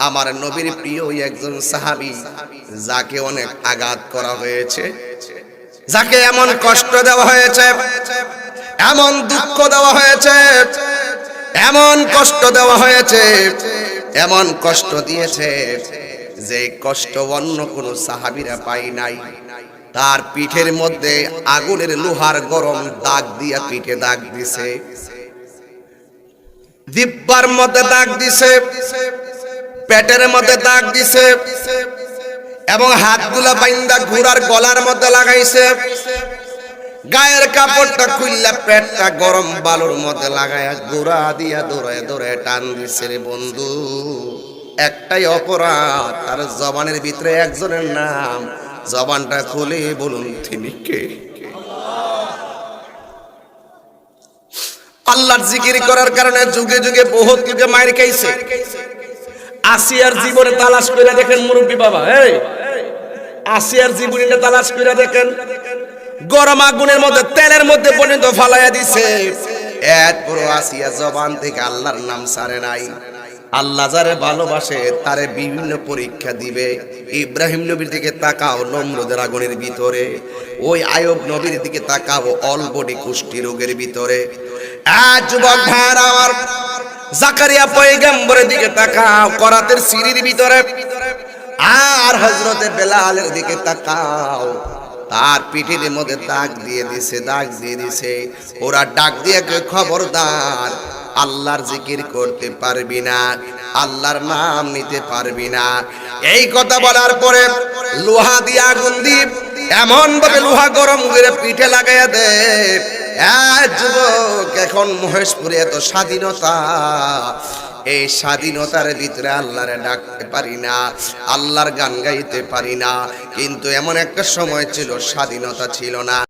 আমার নবীর প্রিয় একজন সাহাবী যাকে অনেক আঘাত করা হয়েছে, যাকে এমন কষ্ট দেওয়া হয়েছে, এমন দুঃখ দেওয়া হয়েছে, এমন কষ্ট দেওয়া হয়েছে, এমন কষ্ট দিয়েছে যে কষ্ট অন্য কোন সাহাবীরা পায় নাই। তার পিঠের মধ্যে আগুনের লোহার গরম দাগ দিয়া পিঠে দাগ দিছে, জিহ্বার মধ্যে দাগ দিছে, পেটের মধ্যে দাগ দিছে এবং হাতগুলা বাইন্দা ঘোড়ার গলার মধ্যে লাগাইছে। গায়ের কাপড়টা খুললা পেটটা গরম বালুর মধ্যে লাগায়া ঘোড়া দিয়া দৌড়ায় দৌড়ায় টান দিছে। রে বন্ধু, একটাই অপরাধ, তার জবানের ভিতরে একজনের নাম। জবানটা খুলে বলুন তিনি কে? আল্লাহর জিকির করার কারণে যুগে যুগে বহুত যুগে মায়ের খাইছে। আসিয়ার জীবনে তালাশ করে দেখেন মুরব্বী বাবা, এই আসিয়ার জীবনে তালাশ করে দেখেন, গরম আগুনের মধ্যে তেলের মধ্যে পর্যন্ত ফালাইয়া দিছে, এরপর আসিয়া জবান থেকে আল্লাহর নাম ছাড়ে নাই। আল্লাহ যারে ভালোবাসে তারে বিভিন্ন পরীক্ষা দিবে। ইব্রাহিম নবীর দিকে তাকাও, নমরুদের আগুনের ভিতরে। ওই আয়ুব নবীর দিকে তাকাও, অলবডি কুষ্টি রোগের ভিতরে। যুবক ভাইরা আমার, জাকারিয়া পয়গম্বরের দিকে তাকাও, করাতের সিঁড়ির ভিতরে। আর হযরতে বেলালের দিকে তাকাও, তার পিঠের মধ্যে দাগ দিয়ে দিছে, দাগ দিয়ে দিছে। ওরা ডাক দিয়ে খবরদার, আল্লাহর জিকির করতে পারবি না, আল্লাহর নাম নিতে পারবি না। এই কথা বলার পরে লোহা দিয়ে আগুন দিয়ে এমন ভাবে লোহা গরম করে পিঠে লাগাইয়া দে। যুবক, এখন মহেশপুরে এত স্বাধীনতা, এই স্বাধীনতার ভিতরে আল্লাহরে ডাকতে পারি না, আল্লাহর গান গাইতে পারি না। কিন্তু এমন একটা সময় ছিল স্বাধীনতা ছিল না।